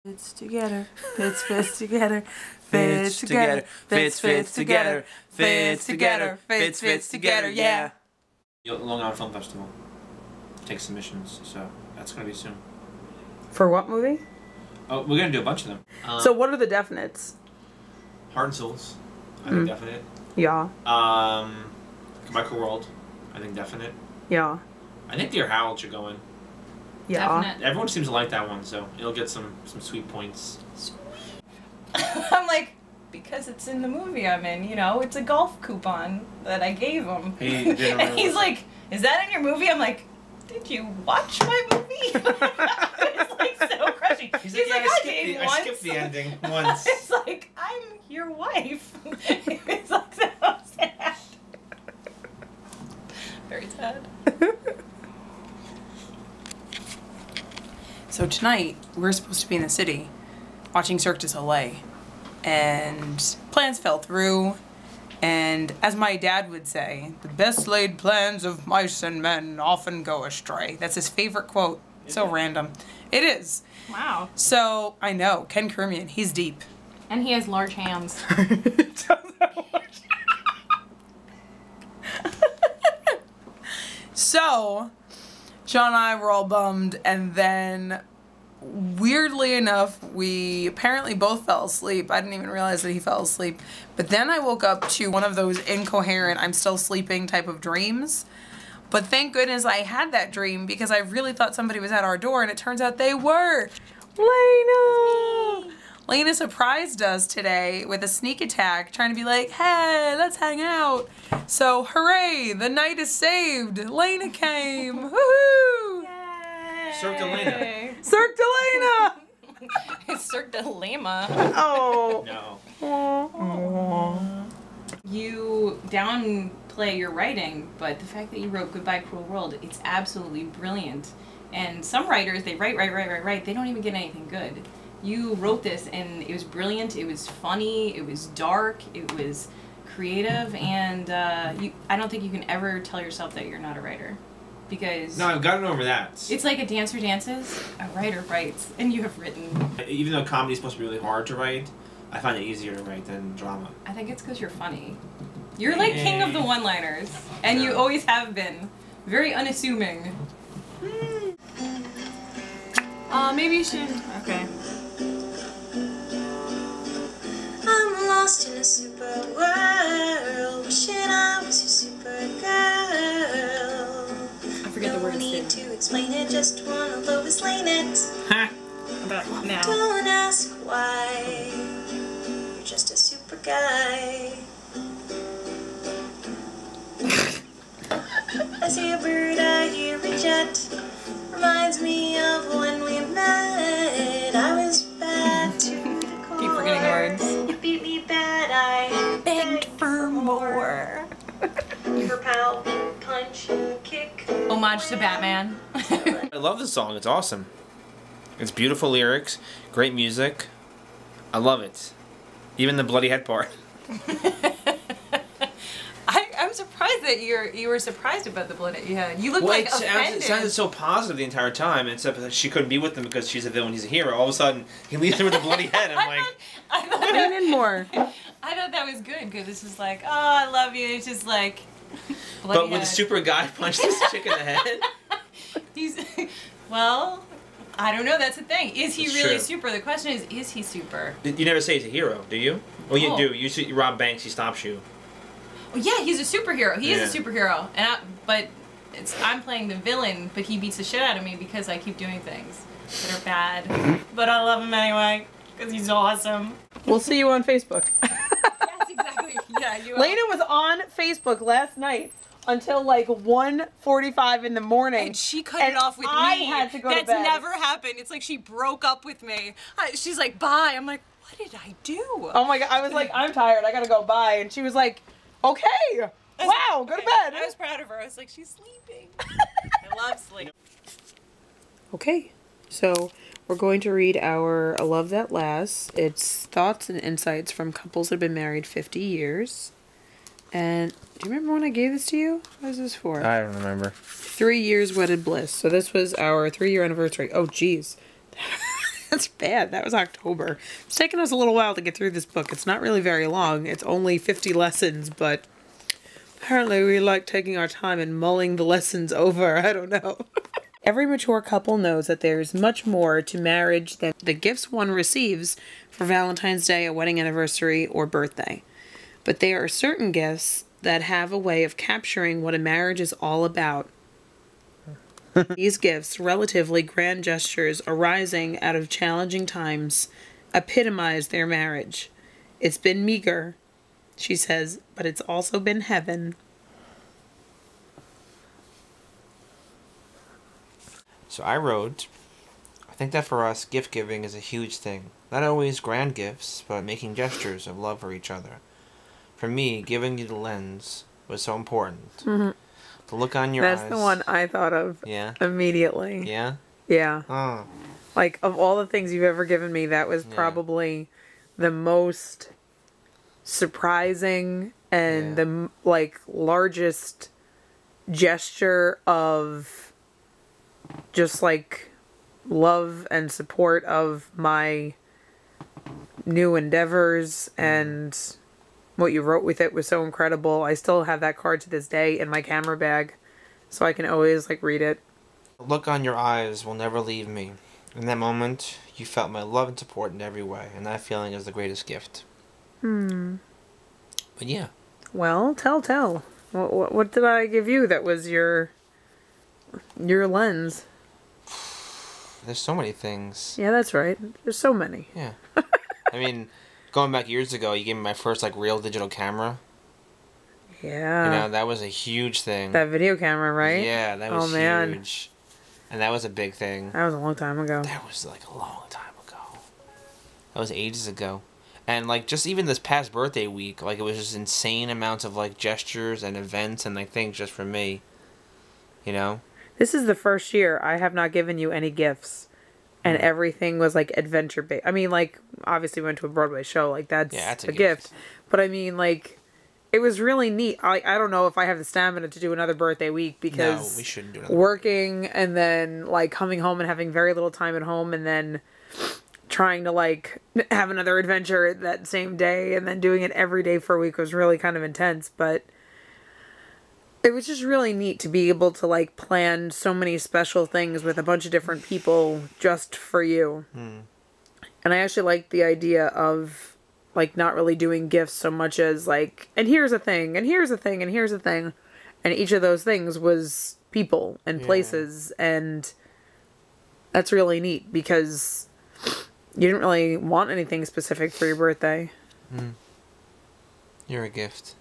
Fits together, fits together, fits together, fits together, fits together, fits together, yeah. Long Island Film Festival takes submissions, so that's gonna be soon. For what movie? Oh, we're gonna do a bunch of them. So what are the definites? Heart and Souls, I think definite. Yeah. Michael World, I think definite. Yeah. I think Dear Harold should go in. Yeah. Definite. Everyone seems to like that one, so it'll get some sweet points. I'm like, because it's in the movie I'm in, you know, it's a golf coupon that I gave him. And he's like, is that in your movie? I'm like, did you watch my movie? It's like so crushing. He's like, yeah, I skipped the ending once. It's like, I'm your wife. It's like so sad. Very sad. So tonight, we're supposed to be in the city watching Cirque de Lena, and plans fell through, and as my dad would say, the best laid plans of mice and men often go astray. That's his favorite quote. So random. It is. Wow. So, I know, Ken Kermian, he's deep. And he has large hands. So, Sean and I were all bummed, and then weirdly enough, we apparently both fell asleep. I didn't even realize that he fell asleep. But then I woke up to one of those incoherent, I'm still sleeping type of dreams. But thank goodness I had that dream, because I really thought somebody was at our door, and it turns out they were. Lena! Lena surprised us today with a sneak attack, trying to be like, hey, let's hang out. So, hooray, the night is saved. Lena came. Woohoo! Yay! Cirque de Lena. Cirque de Lena! It's Cirque de Lema. Oh. No. You downplay your writing, but the fact that you wrote Goodbye Cruel World, it's absolutely brilliant. And some writers, they write, they don't even get anything good. You wrote this and it was brilliant, it was funny, it was dark, it was creative, and I don't think you can ever tell yourself that you're not a writer. Because No, I've gotten over that. it's like a dancer dances, a writer writes, and you have written. Even though comedy is supposed to be really hard to write, I find it easier to write than drama. I think it's because you're funny. You're like king of the one-liners, and you always have been. Very unassuming. Maybe you should. Okay. I'm lost in a super world, wishing I was your super girl. I forget the words. No need to explain it, just wanna Lois Lane it. Ha! About now. Don't ask why, you're just a super guy. I see a bird, I hear a jet. Reminds me of when we met. I was bad to the core. Keep forgetting words. You beat me bad, I begged for more. Your pal, punch, kick. Homage to Batman. I love this song. It's awesome. It's beautiful lyrics, great music. I love it. Even the bloody head part. I'm surprised that you were surprised about the blood that you had. You looked Well, like offended. it sounded so positive the entire time, except that she couldn't be with him because she's a villain, he's a hero. All of a sudden, he leaves her with a bloody head. I'm like... Lean in more. I thought that was good, because this is like, oh, I love you. It's just like... bloody But would the head. super guy punch this chick in the head? Well, I don't know. That's the thing. Is he It's really true. super? The question is he super? You never say he's a hero, do you? Well, you Oh. do. You see Rob Banks, he stops you. Well, yeah, he's a superhero. He is a Yeah. superhero, and but I'm playing the villain, but he beats the shit out of me because I keep doing things that are bad. But I love him anyway because he's awesome. We'll see you on Facebook. Yes, exactly. Yeah, you. Lena was on Facebook last night until like 1:45 in the morning. And she cut And it off with I me. had to go to That's bed. never happened. It's like she broke up with me. She's like, bye. I'm like, what did I do? Oh my god, I was like, I'm tired, I gotta go bye. And she was like, okay, wow, go to bed. I was proud of her. I was like, she's sleeping. I love sleep. Okay, so we're going to read our A Love That Lasts. It's thoughts and insights from couples that have been married 50 years. And do you remember when I gave this to you? What is this for? I don't remember. 3 years wedded bliss. So this was our 3-year anniversary. Oh, geez. That's bad. That was October. It's taken us a little while to get through this book. It's not really very long. It's only 50 lessons, but apparently we like taking our time and mulling the lessons over. I don't know. Every mature couple knows that there's much more to marriage than the gifts one receives for Valentine's Day, a wedding anniversary, or birthday. But there are certain gifts that have a way of capturing what a marriage is all about. These gifts, relatively grand gestures arising out of challenging times, epitomize their marriage. It's been meager, she says, but it's also been heaven. So I wrote, I think that for us, gift giving is a huge thing. Not always grand gifts, but making gestures of love for each other. For me, giving you the lens was so important. Mm-hmm. The look on your eyes. That's the one I thought of immediately. Yeah? Yeah. Oh. Like, of all the things you've ever given me, that was probably the most surprising and the, like, largest gesture of just, like, love and support of my new endeavors, and what you wrote with it was so incredible. I still have that card to this day in my camera bag, so I can always, like, read it. The look on your eyes will never leave me. In that moment, you felt my love and support in every way, and that feeling is the greatest gift. But yeah. Well, tell. What did I give you that was your lens? There's so many things. Yeah, that's right. There's so many. Yeah. I mean, going back years ago, you gave me my first, like, real digital camera. Yeah. You know, that was a huge thing. That video camera, right? Yeah, that was huge. And that was a big thing. That was a long time ago. That was, like, a long time ago. That was ages ago. And, like, just even this past birthday week, like, it was just insane amounts of, like, gestures and events and, like, things just for me. You know? This is the first year I have not given you any gifts. And everything was, like, adventure-based. I mean, like, obviously we went to a Broadway show. Like, that's a gift. But, I mean, like, it was really neat. I don't know if I have the stamina to do another birthday week because... No, we shouldn't do another working and then, like, coming home and having very little time at home and then trying to, like, have another adventure that same day and then doing it every day for a week was really kind of intense. But it was just really neat to be able to, like, plan so many special things with a bunch of different people just for you. And I actually liked the idea of, like, not really doing gifts so much as, like, and here's a thing, and here's a thing, and here's a thing. And each of those things was people and places. And that's really neat because you didn't really want anything specific for your birthday. You're a gift.